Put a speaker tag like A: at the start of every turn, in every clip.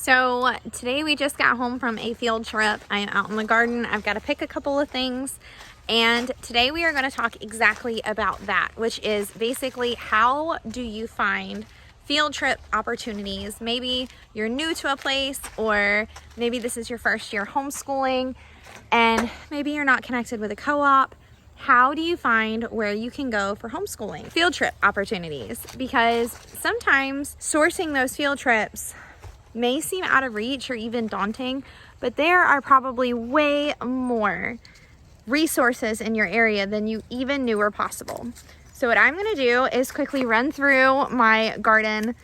A: So today we just got home from a field trip. I am out in the garden. I've got to pick a couple of things. And today we are going to talk exactly about that, which is basically how do you find field trip opportunities? Maybe you're new to a place, or maybe this is your first year homeschooling and maybe you're not connected with a co-op. How do you find where you can go for homeschooling? Field trip opportunities, because sometimes sourcing those field trips may seem out of reach or even daunting, but there are probably way more resources in your area than you even knew were possible. So what I'm going to do is quickly run through my garden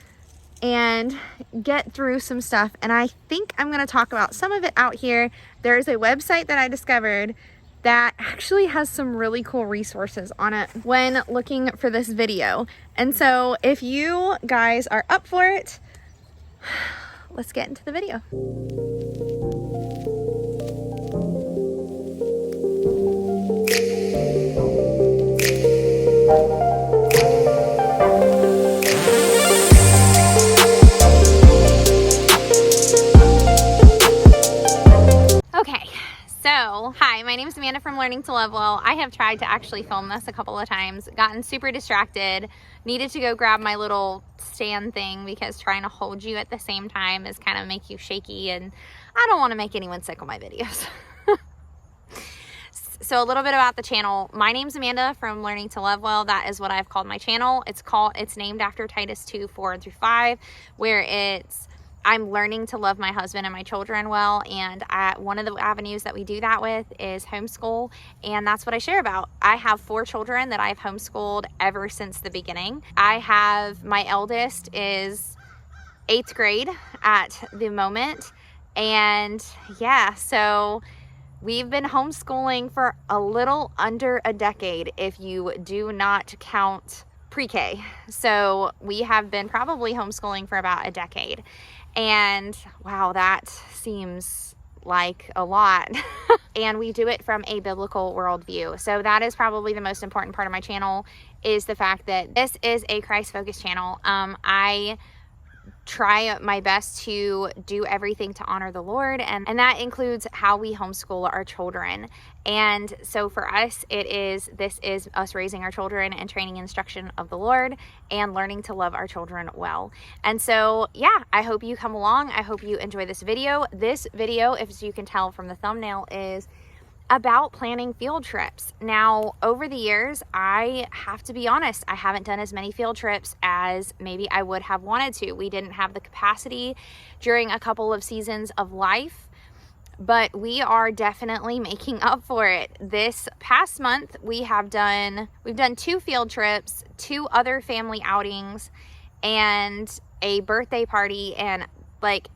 A: and get through some stuff. And I think I'm going to talk about some of it out here. There's a website that I discovered that actually has some really cool resources on it when looking for this video. And so if you guys are up for it, let's get into the video. Okay, so hi, my name is Amanda from Learning to Love Well. I have tried to actually film this a couple of times, gotten super distracted, needed to go grab my little stand thing because trying to hold you at the same time is kind of make you shaky, and I don't want to make anyone sick on my videos. So a little bit about the channel. My name's Amanda from Learning to Love Well. That is what I've called my channel. It's named after Titus 2:4-5, where I'm learning to love my husband and my children well, and one of the avenues that we do that with is homeschool, and that's what I share about. I have 4 children that I've homeschooled ever since the beginning. My eldest is 8th grade at the moment, and yeah, so we've been homeschooling for a little under a decade if you do not count pre-K. So we have been probably homeschooling for about a decade. And wow, that seems like a lot. And we do it from a biblical worldview. So that is probably the most important part of my channel, is the fact that this is a Christ-focused channel. I try my best to do everything to honor the Lord, and that includes how we homeschool our children. And so for us, this is us raising our children and training instruction of the Lord and learning to love our children well. And so yeah, I hope you come along. I hope you enjoy this video. This video, as you can tell from the thumbnail, is about planning field trips. Now, over the years, I have to be honest, I haven't done as many field trips as maybe I would have wanted to. We didn't have the capacity during a couple of seasons of life, but we are definitely making up for it. This past month, we've done 2 field trips, 2 other family outings, and a birthday party, and like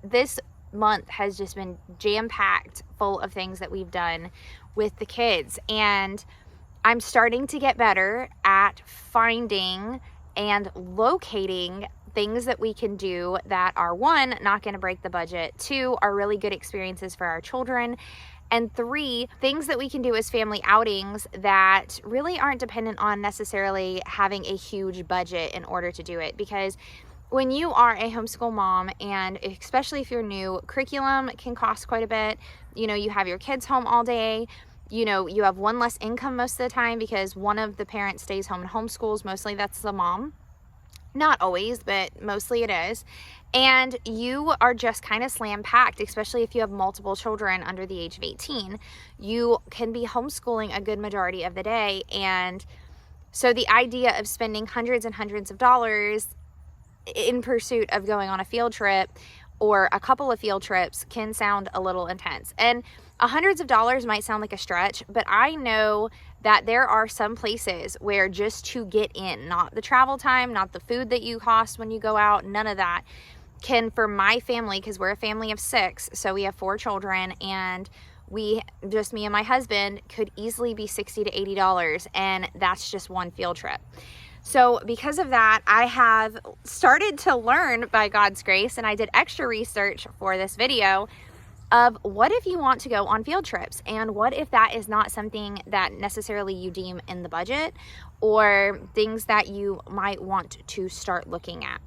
A: this month has just been jam-packed full of things that we've done with the kids. And I'm starting to get better at finding and locating things that we can do that are, 1, not going to break the budget, 2, are really good experiences for our children, and 3, things that we can do as family outings that really aren't dependent on necessarily having a huge budget in order to do it. Because when you are a homeschool mom, and especially if you're new, curriculum can cost quite a bit. You know, you have your kids home all day. You know, you have one less income most of the time because one of the parents stays home and homeschools. Mostly that's the mom. Not always, but mostly it is. And you are just kind of slam-packed, especially if you have multiple children under the age of 18. You can be homeschooling a good majority of the day. And so the idea of spending hundreds and hundreds of dollars in pursuit of going on a field trip or a couple of field trips can sound a little intense. And hundreds of dollars might sound like a stretch, but I know that there are some places where just to get in, not the travel time, not the food that you cost when you go out, none of that, can, for my family, because we're a family of 6, so we have 4 children, and me and my husband, could easily be $60 to $80, and that's just one field trip. So because of that, I have started to learn, by God's grace, and I did extra research for this video, of what if you want to go on field trips, and what if that is not something that necessarily you deem in the budget, or things that you might want to start looking at.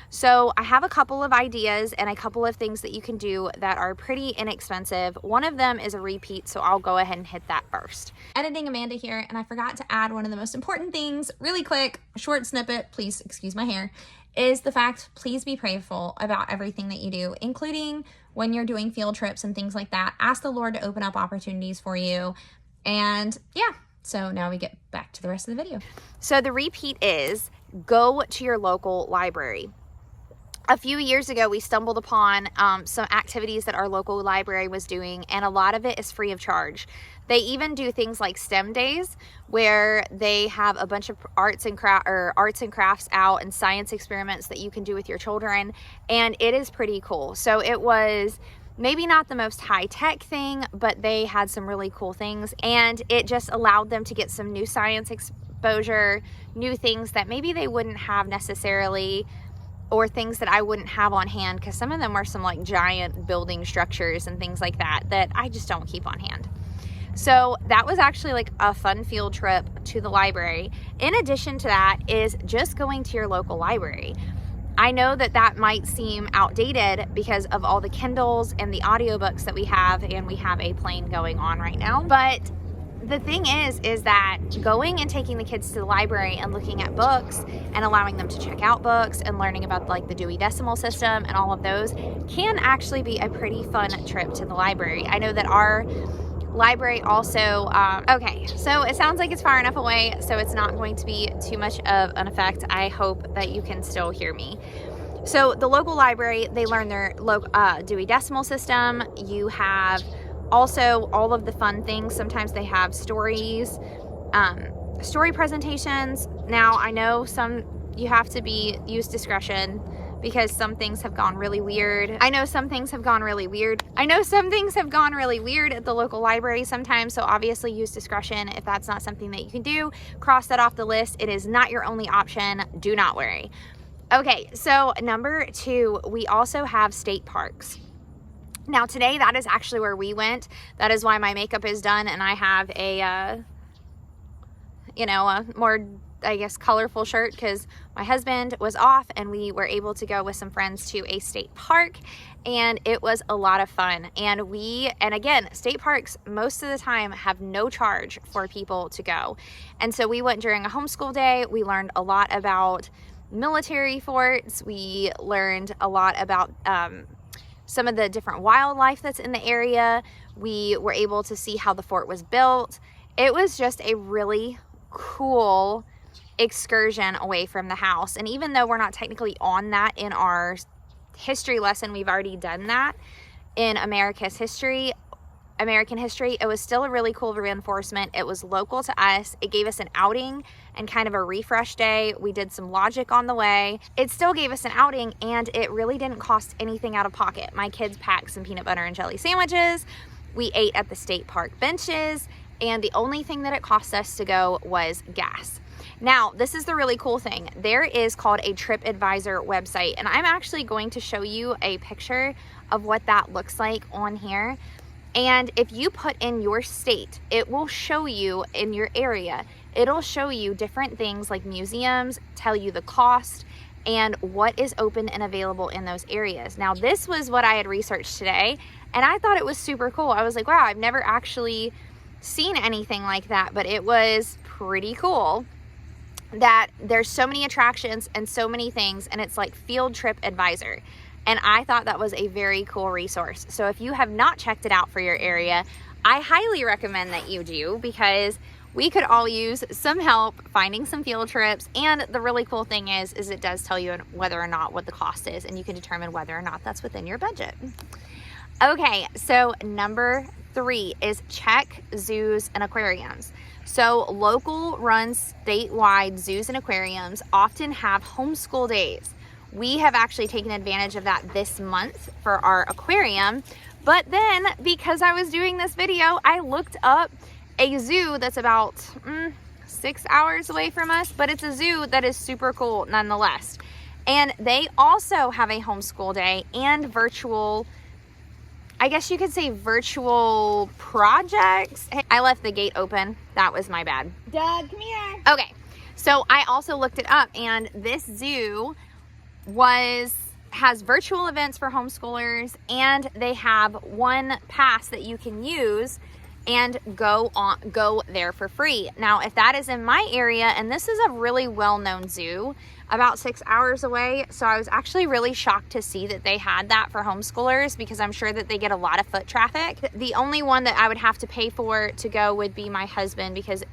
A: So I have a couple of ideas and a couple of things that you can do that are pretty inexpensive. One of them is a repeat, so I'll go ahead and hit that first. Editing Amanda here, and I forgot to add one of the most important things really quick, short snippet, please excuse my hair, is the fact, please be prayerful about everything that you do, including when you're doing field trips and things like that. Ask the Lord to open up opportunities for you. And yeah, so now we get back to the rest of the video. So the repeat is go to your local library. A few years ago, we stumbled upon some activities that our local library was doing, and a lot of it is free of charge. They even do things like STEM days, where they have a bunch of arts and crafts out and science experiments that you can do with your children, and it is pretty cool. So it was maybe not the most high-tech thing, but they had some really cool things, and it just allowed them to get some new science exposure, new things that maybe they wouldn't have necessarily, or things that I wouldn't have on hand, because some of them are some like giant building structures and things like that that I just don't keep on hand. So that was actually like a fun field trip to the library. In addition to that is just going to your local library. I know that that might seem outdated because of all the Kindles and the audiobooks that we have, and we have a plane going on right now, but the thing is that going and taking the kids to the library and looking at books and allowing them to check out books and learning about like the Dewey Decimal System and all of those can actually be a pretty fun trip to the library. I know that our library also, okay, so it sounds like it's far enough away, so it's not going to be too much of an effect. I hope that you can still hear me. So the local library, they learn their Dewey Decimal System. You have also all of the fun things. Sometimes they have stories, story presentations. Now I know you have to use discretion because some things have gone really weird. I know some things have gone really weird at the local library sometimes, so obviously use discretion. If that's not something that you can do, cross that off the list. It is not your only option. Do not worry. Okay, so number 2, we also have state parks. Now today, that is actually where we went. That is why my makeup is done and I have a more, I guess, colorful shirt, because my husband was off and we were able to go with some friends to a state park, and it was a lot of fun. And again, state parks most of the time have no charge for people to go. And so we went during a homeschool day. We learned a lot about military forts. We learned a lot about some of the different wildlife that's in the area. We were able to see how the fort was built. It was just a really cool excursion away from the house. And even though we're not technically on that in our history lesson, we've already done that in American history, it was still a really cool reinforcement. It was local to us. It gave us an outing and kind of a refresh day. We did some logic on the way. It still gave us an outing, and it really didn't cost anything out of pocket. My kids packed some peanut butter and jelly sandwiches. We ate at the state park benches, and the only thing that it cost us to go was gas. Now, this is the really cool thing. There is called a TripAdvisor website, and I'm actually going to show you a picture of what that looks like on here. And if you put in your state, it will show you in your area. It'll show you different things like museums, tell you the cost, and what is open and available in those areas. Now, this was what I had researched today, and I thought it was super cool. I was like, wow, I've never actually seen anything like that, but it was pretty cool that there's so many attractions and so many things, and it's like Field Trip Advisor. And I thought that was a very cool resource. So if you have not checked it out for your area, I highly recommend that you do, because we could all use some help finding some field trips. And the really cool thing is it does tell you whether or not what the cost is, and you can determine whether or not that's within your budget. Okay, so number 3 is check zoos and aquariums. So local run statewide zoos and aquariums often have homeschool days. We have actually taken advantage of that this month for our aquarium. But then, because I was doing this video, I looked up a zoo that's about 6 hours away from us, but it's a zoo that is super cool nonetheless. And they also have a homeschool day and virtual, I guess you could say virtual projects. Hey, I left the gate open. That was my bad.
B: Doug, come here.
A: Okay, so I also looked it up, and this zoo has virtual events for homeschoolers, and they have one pass that you can use and go there for free. Now, if that is in my area, and this is a really well-known zoo about 6 hours away, so I was actually really shocked to see that they had that for homeschoolers, because I'm sure that they get a lot of foot traffic. The only one that I would have to pay for to go would be my husband, because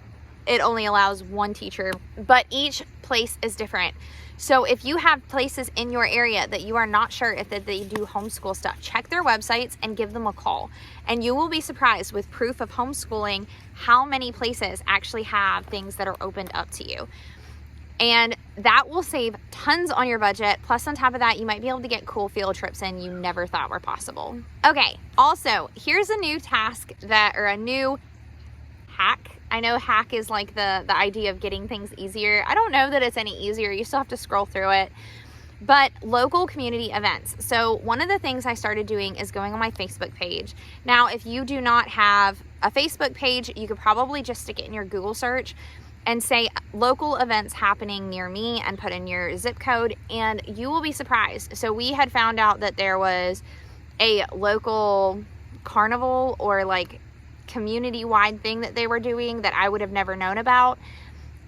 A: it only allows one teacher, but each place is different. So if you have places in your area that you are not sure if that they do homeschool stuff, check their websites and give them a call. And you will be surprised with proof of homeschooling how many places actually have things that are opened up to you. And that will save tons on your budget. Plus, on top of that, you might be able to get cool field trips in you never thought were possible. Okay, also, here's a new task or a new hack. I know hack is like the idea of getting things easier. I don't know that it's any easier. You still have to scroll through it. But local community events. So one of the things I started doing is going on my Facebook page. Now, if you do not have a Facebook page, you could probably just stick it in your Google search and say local events happening near me and put in your zip code, and you will be surprised. So we had found out that there was a local carnival or like community-wide thing that they were doing that I would have never known about.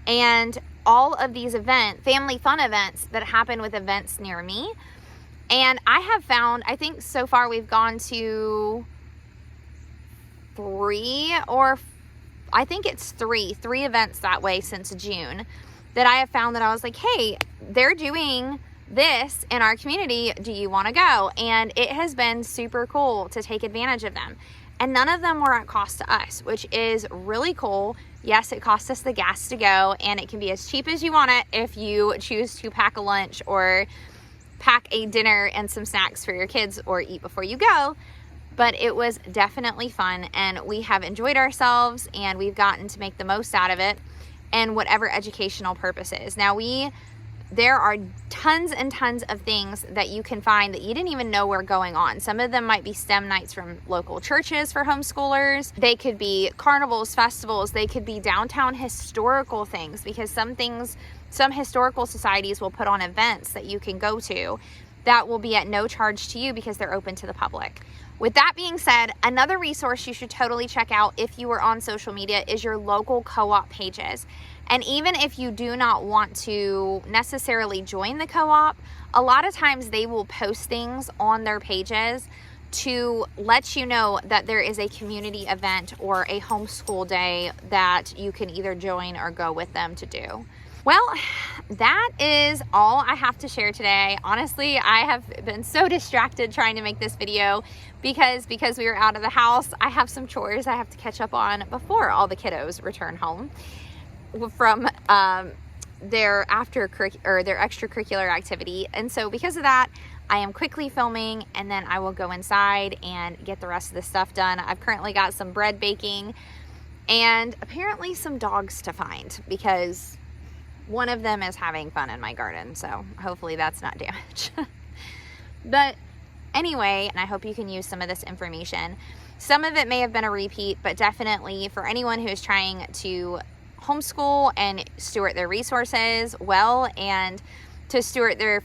A: And all of these family fun events that happen with events near me. And I have found, I think so far we've gone to three events that way since June, that I have found that I was like, hey, they're doing this in our community. Do you want to go? And it has been super cool to take advantage of them. And none of them were at cost to us, which is really cool. Yes, it costs us the gas to go, and it can be as cheap as you want it if you choose to pack a lunch or pack a dinner and some snacks for your kids or eat before you go. But it was definitely fun, and we have enjoyed ourselves, and we've gotten to make the most out of it and whatever educational purposes. Now, there are tons and tons of things that you can find that you didn't even know were going on. Some of them might be STEM nights from local churches for homeschoolers. They could be carnivals, festivals. They could be downtown historical things, because some historical societies will put on events that you can go to that will be at no charge to you because they're open to the public. With that being said, another resource you should totally check out if you are on social media is your local co-op pages. And even if you do not want to necessarily join the co-op, a lot of times they will post things on their pages to let you know that there is a community event or a homeschool day that you can either join or go with them to do. Well, that is all I have to share today. Honestly, I have been so distracted trying to make this video because we were out of the house. I have some chores I have to catch up on before all the kiddos return home from their extracurricular activity. And so because of that, I am quickly filming, and then I will go inside and get the rest of the stuff done. I've currently got some bread baking and apparently some dogs to find, because one of them is having fun in my garden, so hopefully that's not damage. But anyway, and I hope you can use some of this information. Some of it may have been a repeat, but definitely for anyone who is trying to homeschool and steward their resources well, and to steward their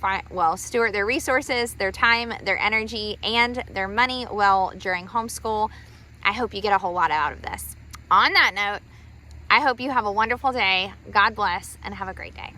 A: resources, their time, their energy, and their money well during homeschool, I hope you get a whole lot out of this. On that note, I hope you have a wonderful day. God bless, and have a great day.